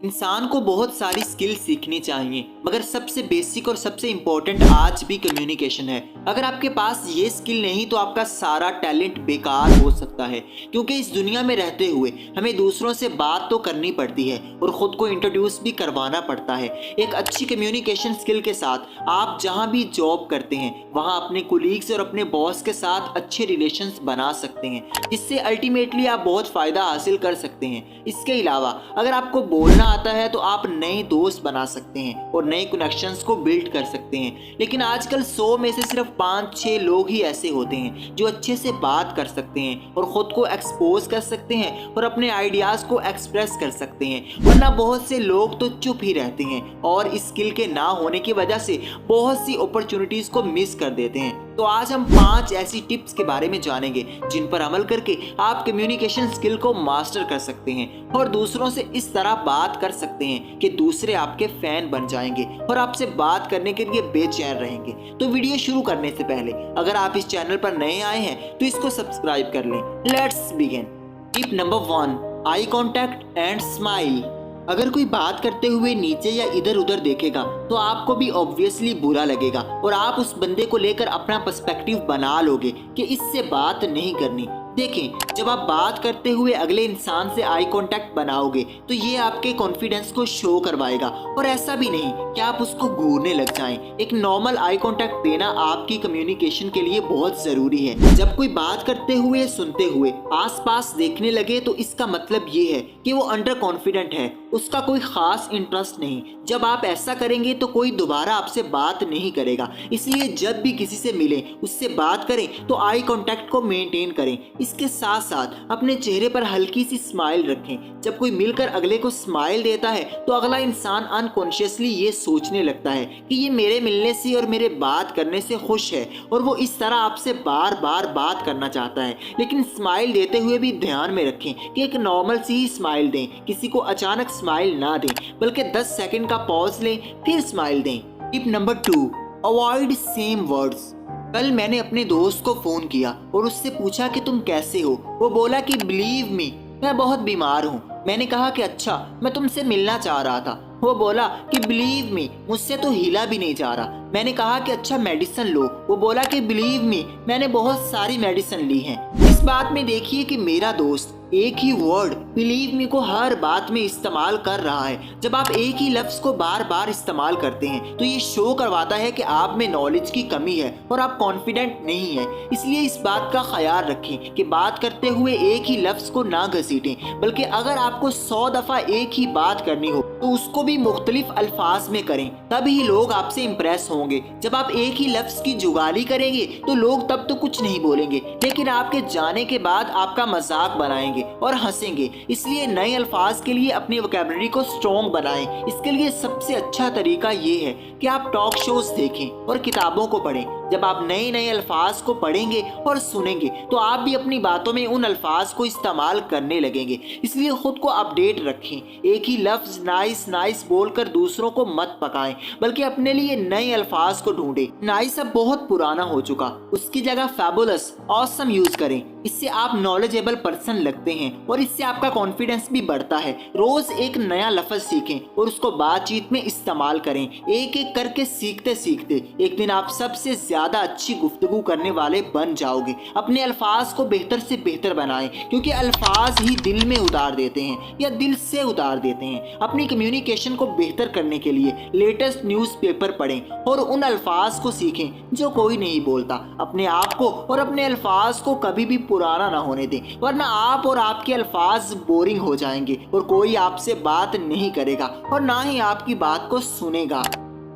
इंसान को बहुत सारी स्किल सीखनी चाहिए, मगर सबसे बेसिक और सबसे इम्पोर्टेंट आज भी कम्युनिकेशन है। अगर आपके पास ये स्किल नहीं तो आपका सारा टैलेंट बेकार हो सकता है, क्योंकि इस दुनिया में रहते हुए हमें दूसरों से बात तो करनी पड़ती है और ख़ुद को इंट्रोड्यूस भी करवाना पड़ता है। एक अच्छी कम्युनिकेशन स्किल के साथ आप जहाँ भी जॉब करते हैं वहाँ अपने कोलीग्स और अपने बॉस के साथ अच्छे रिलेशंस बना सकते हैं, जिससे अल्टीमेटली आप बहुत फ़ायदा हासिल कर सकते हैं। इसके अलावा अगर आपको बोलना आता है तो आप नए दोस्त बना सकते हैं और नए कनेक्शंस को बिल्ड कर सकते हैं। लेकिन आजकल 100 में से सिर्फ 5-6 लोग ही ऐसे होते हैं जो अच्छे से बात कर सकते हैं और ख़ुद को एक्सपोज कर सकते हैं और अपने आइडियाज़ को एक्सप्रेस कर सकते हैं, वरना बहुत से लोग तो चुप ही रहते हैं और इस स्किल के ना होने की वजह से बहुत सी अपॉर्चुनिटीज़ को मिस कर देते हैं। तो आज हम 5 ऐसी टिप्स के बारे में जानेंगे जिन पर अमल करके आप कम्युनिकेशन स्किल को मास्टर कर सकते हैं और दूसरों से इस तरह बात कर सकते हैं कि दूसरे आपके फैन बन जाएंगे और आपसे बात करने के लिए बेचैन रहेंगे। तो वीडियो शुरू करने से पहले अगर आप इस चैनल पर नए आए हैं तो इसको सब्सक्राइब कर लें। Let's begin. Tip number 1, eye contact and smile. अगर कोई बात करते हुए नीचे या इधर उधर देखेगा तो आपको भी ऑब्वियसली बुरा लगेगा और आप उस बंदे को लेकर अपना पर्सपेक्टिव बना लोगे कि इससे बात नहीं करनी। देखें, जब आप बात करते हुए अगले इंसान से आई कांटेक्ट बनाओगे तो ये आपके कॉन्फिडेंस को शो करवाएगा और ऐसा भी नहीं कि आप उसको घूरने लग जाएं। एक नॉर्मल आई कांटेक्ट देना आपकी कम्युनिकेशन के लिए बहुत ज़रूरी है। जब कोई बात करते हुए सुनते हुए आसपास देखने लगे तो इसका मतलब ये है कि वो अंडर कॉन्फिडेंट है, उसका कोई खास इंटरेस्ट नहीं। जब आप ऐसा करेंगे तो कोई दोबारा आपसे बात नहीं करेगा। इसलिए जब भी किसी से मिलें उससे बात करें तो आई कांटेक्ट को मेंटेन करें। इसके साथ साथ अपने चेहरे पर हल्की सी स्माइल रखें। जब कोई मिलकर अगले को स्माइल देता है तो अगला इंसान अनकॉन्शियसली ये सोचने लगता है कि ये मेरे मिलने से और मेरे बात करने से खुश है और वो इस तरह आपसे बार बार बात करना चाहता है। लेकिन स्माइल देते हुए भी ध्यान में रखें कि एक नॉर्मल सी ही स्माइल दें, किसी को अचानक स्माइल ना दें, बल्कि 10 सेकंड का पॉज लें फिर स्माइल दें। Tip number 2, avoid same words. कल मैंने अपने दोस्त को फोन किया और उससे पूछा कि तुम कैसे हो। वो बोला कि बिलीव मी, मैं बहुत बीमार हूँ। मैंने कहा कि अच्छा, मैं तुमसे मिलना चाह रहा था। वो बोला कि बिलीव मी, मुझसे तो हिला भी नहीं जा रहा। मैंने कहा कि अच्छा मेडिसिन लो। वो बोला कि बिलीव मी, मैंने बहुत सारी मेडिसिन ली हैं। इस बात में देखिए कि मेरा दोस्त एक ही वर्ड बिलीव मी को हर बात में इस्तेमाल कर रहा है। जब आप एक ही लफ्ज को बार बार इस्तेमाल करते हैं तो ये शो करवाता है कि आप में नॉलेज की कमी है और आप कॉन्फिडेंट नहीं है। इसलिए इस बात का ख्याल रखें कि बात करते हुए एक ही लफ्ज को ना घसीटें, बल्कि अगर आपको 100 दफा एक ही बात करनी हो तो उसको भी मुख्तलिफ अल्फाज में करें, तभी लोग आपसे इंप्रेस होंगे। जब आप एक ही लफ्ज की जुगाली करेंगे तो लोग तब तो कुछ नहीं बोलेंगे, लेकिन आपके जाने के बाद आपका मजाक बनाएंगे और हंसेंगे। इसलिए नए अल्फाज के लिए अपनी वोकैबुलरी को स्ट्रॉन्ग बनाएं। इसके लिए सबसे अच्छा तरीका ये है कि आप टॉक शोज देखें और किताबों को पढ़ें। जब आप नए नए अल्फाज को पढ़ेंगे और सुनेंगे तो आप भी अपनी बातों में उन अल्फाज को इस्तेमाल करने लगेंगे। इसलिए खुद को अपडेट रखें। एक ही लफ्ज नाइस नाइस बोलकर दूसरों को मत पकाएं, बल्कि अपने लिए नए अल्फाज को ढूंढें। नाइस अब बहुत पुराना हो चुका, उसकी जगह फैबुलस, ऑसम यूज करें। इससे आप नॉलेजेबल पर्सन लगते हैं और इससे आपका कॉन्फिडेंस भी बढ़ता है। रोज एक नया लफ्ज सीखें और उसको बातचीत में इस्तेमाल करें। एक एक करके सीखते सीखते एक दिन आप सबसे ज्यादा अच्छी गुफ्तगू करने वाले बन जाओगे। अपने अल्फाज को बेहतर से बेहतर बनाएं, क्योंकि अल्फाज ही दिल में उतार देते हैं या दिल से उतार देते हैं। अपनी कम्युनिकेशन को बेहतर करने के लिए लेटेस्ट न्यूज़पेपर पढ़ें और उन अल्फाज को सीखें जो कोई नहीं बोलता। अपने आप को और अपने अल्फाज को कभी भी पुराना ना होने दें, वरना आप और आपके अल्फाज बोरिंग हो जाएंगे और कोई आपसे बात नहीं करेगा और ना ही आपकी बात को सुनेगा।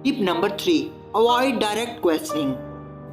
Tip number 3, avoid direct questioning.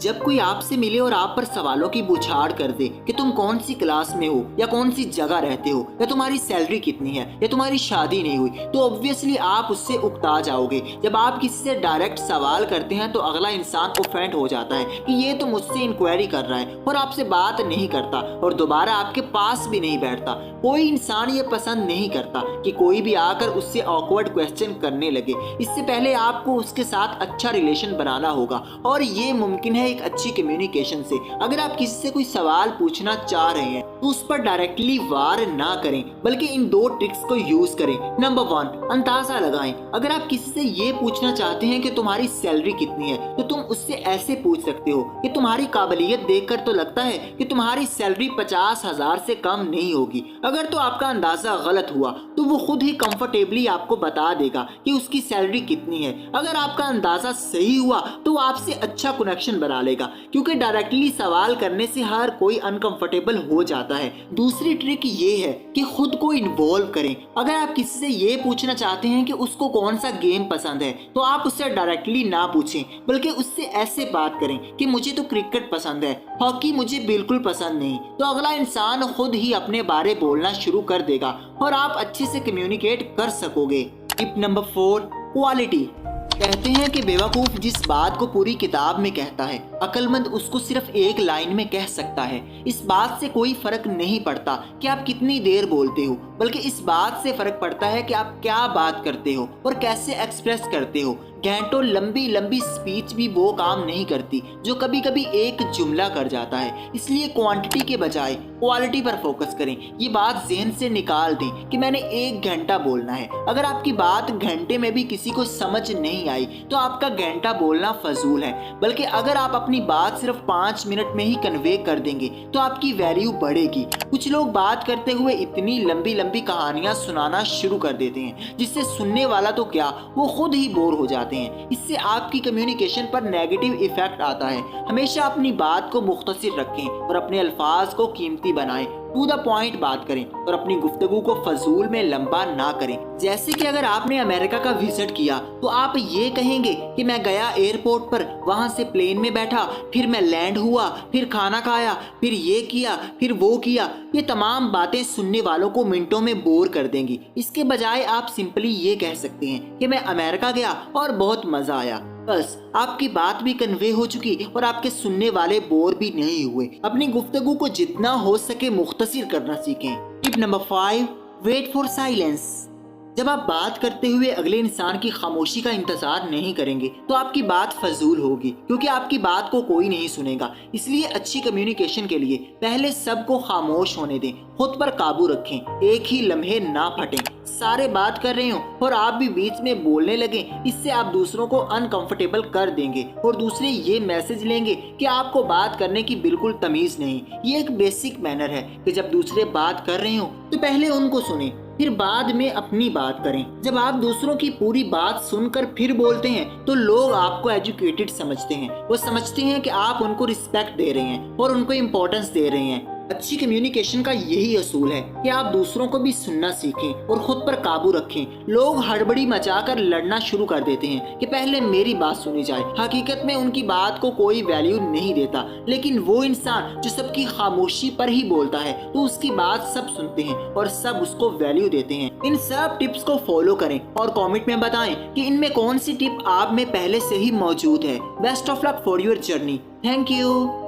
जब कोई आपसे मिले और आप पर सवालों की बौछार कर दे कि तुम कौन सी क्लास में हो या कौन सी जगह रहते हो या तुम्हारी सैलरी कितनी है या तुम्हारी शादी नहीं हुई, तो ऑब्वियसली आप उससे उकता जाओगे। जब आप किसी से डायरेक्ट सवाल करते हैं तो अगला इंसान ऑफेंड हो जाता है कि ये तो मुझसे इंक्वायरी कर रहा है और आपसे बात नहीं करता और दोबारा आपके पास भी नहीं बैठता। कोई इंसान ये पसंद नहीं करता कि कोई भी आकर उससे ऑकवर्ड क्वेश्चन करने लगे। इससे पहले आपको उसके साथ अच्छा रिलेशन बनाना होगा और ये मुमकिन है एक अच्छी कम्युनिकेशन से। अगर आप किसी से कोई सवाल पूछना चाह रहे हैं तो उस पर डायरेक्टली वार ना करें, बल्कि इन 2 ट्रिक्स को यूज करें। नंबर 1, अंदाजा लगाएं। अगर आप किसी से ये पूछना चाहते हैं कि तुम्हारी सैलरी कितनी है, तो तुम उससे ऐसे पूछ सकते हो कि तुम्हारी काबिलियत देखकर तो लगता है कि तुम्हारी सैलरी 50,000 से कम नहीं होगी। अगर तो आपका अंदाजा गलत हुआ तो वो खुद ही कंफर्टेबली आपको बता देगा कि उसकी सैलरी कितनी है। अगर आपका अंदाजा सही हुआ तो वो आपसे अच्छा कनेक्शन बना लेगा, क्योंकि डायरेक्टली सवाल करने से हर कोई अनकंफर्टेबल हो जाता है। दूसरी ट्रिक ये है कि खुद को इन्वॉल्व करें। अगर आप किसी से ये पूछना चाहते हैं कि उसको कौन सा गेम पसंद है, तो आप उससे डायरेक्टली ना पूछें, बल्कि उससे ऐसे बात करें कि मुझे तो क्रिकेट पसंद है, हॉकी मुझे बिल्कुल पसंद नहीं। तो अगला इंसान खुद ही अपने बारे बोलना शुरू कर देगा और आप अच्छे से कम्युनिकेट कर सकोगे। Tip number 4, quality. कहते हैं कि बेवकूफ जिस बात को पूरी किताब में कहता है, अक्लमंद उसको सिर्फ एक लाइन में कह सकता है। इस बात से कोई फर्क नहीं पड़ता कि आप कितनी देर बोलते हो, बल्कि इस बात से फर्क पड़ता है कि आप क्या बात करते हो और कैसे एक्सप्रेस करते हो। घंटों लंबी लंबी स्पीच भी वो काम नहीं करती जो कभी कभी एक जुमला कर जाता है। इसलिए क्वांटिटी के बजाय क्वालिटी पर फोकस करें। ये बात जहन से निकाल दें कि मैंने 1 घंटा बोलना है। अगर आपकी बात घंटे में भी किसी को समझ नहीं आई तो आपका घंटा बोलना फजूल है, बल्कि अगर आप अपनी बात सिर्फ 5 मिनट में ही कन्वे कर देंगे तो आपकी वैल्यू बढ़ेगी। कुछ लोग बात करते हुए इतनी लंबी लंबी कहानियां सुनाना शुरू कर देते हैं जिससे सुनने वाला तो क्या, वो खुद ही बोर हो जाते हैं। इससे आपकी कम्युनिकेशन पर नेगेटिव इफेक्ट आता है। हमेशा अपनी बात को मुख्तसर रखें और अपने अल्फाज को कीमती बनाएं। टू द पॉइंट बात करें और अपनी गुफ्तगू को फजूल में लंबा ना करें। जैसे कि अगर आपने अमेरिका का विजिट किया तो आप ये कहेंगे कि मैं गया एयरपोर्ट पर, वहां से प्लेन में बैठा, फिर मैं लैंड हुआ, फिर खाना खाया, फिर ये किया, फिर वो किया। ये तमाम बातें सुनने वालों को मिनटों में बोर कर देंगी। इसके बजाय आप सिंपली ये कह सकते हैं कि मैं अमेरिका गया और बहुत मजा आया। बस आपकी बात भी कन्वे हो चुकी और आपके सुनने वाले बोर भी नहीं हुए। अपनी गुफ्तगू को जितना हो सके मुख्तसर करना सीखें। Tip number 5, wait for silence. जब आप बात करते हुए अगले इंसान की खामोशी का इंतजार नहीं करेंगे तो आपकी बात फजूल होगी, क्योंकि आपकी बात को कोई नहीं सुनेगा। इसलिए अच्छी कम्युनिकेशन के लिए पहले सबको खामोश होने दें, खुद पर काबू रखें, एक ही लम्हे ना फटें। सारे बात कर रहे हो और आप भी बीच में बोलने लगे, इससे आप दूसरों को अनकंफर्टेबल कर देंगे और दूसरे ये मैसेज लेंगे कि आपको बात करने की बिल्कुल तमीज नहीं। ये एक बेसिक मैनर है कि जब दूसरे बात कर रहे हो तो पहले उनको सुने, फिर बाद में अपनी बात करें। जब आप दूसरों की पूरी बात सुनकर फिर बोलते हैं तो लोग आपको एजुकेटेड समझते हैं। वो समझते हैं कि आप उनको रिस्पेक्ट दे रहे हैं और उनको इम्पोर्टेंस दे रहे हैं। अच्छी कम्युनिकेशन का यही असूल है कि आप दूसरों को भी सुनना सीखें और खुद पर काबू रखें। लोग हड़बड़ी मचाकर लड़ना शुरू कर देते हैं कि पहले मेरी बात सुनी जाए। हकीकत में उनकी बात को कोई वैल्यू नहीं देता, लेकिन वो इंसान जो सबकी खामोशी पर ही बोलता है तो उसकी बात सब सुनते हैं और सब उसको वैल्यू देते हैं। इन सब टिप्स को फॉलो करें और कमेंट में बताएं कि इनमें कौन सी टिप आप में पहले से ही मौजूद है। Best of luck for your journey. Thank you.